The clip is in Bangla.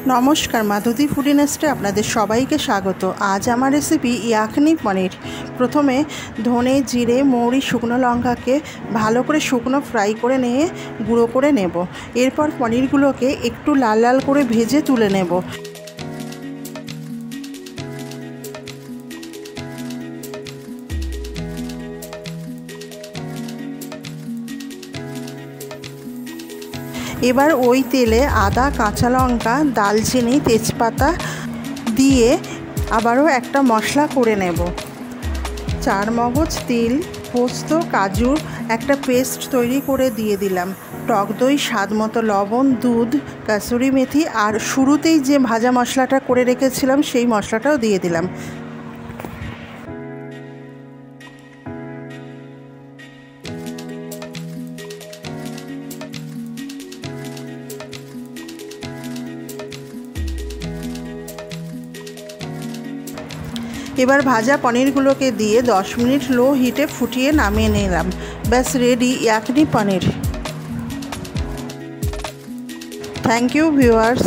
নমস্কার, মাধুরী ফুডি নেস্টে আপনাদের সবাইকে স্বাগত। আজ আমার রেসিপি ইয়াখনি পনির। প্রথমে ধনে, জিরে, মৌরি, শুকনো লঙ্কাকে ভালো করে শুকনো ফ্রাই করে নিয়ে গুঁড়ো করে নেব। এরপর পনিরগুলোকে একটু লাল লাল করে ভেজে তুলে নেব। এবার ওই তেলে আদা, কাঁচা লঙ্কা, দালচিনি, তেজপাতা দিয়ে আবারও একটা মশলা করে নেব। চারমগজ, তিল, পোস্ত, কাজুর একটা পেস্ট তৈরি করে দিয়ে দিলাম। টক দই, স্বাদ মতো লবণ, দুধ, কাসুরি মেথি আর শুরুতেই যে ভাজা মশলাটা করে রেখেছিলাম সেই মশলাটাও দিয়ে দিলাম। এবার ভাজা পনিরগুলোকে দিয়ে 10 মিনিট লো হিটে ফুটিয়ে নামিয়ে নিলাম। ব্যাস ready yakhni paneer. Thank you viewers.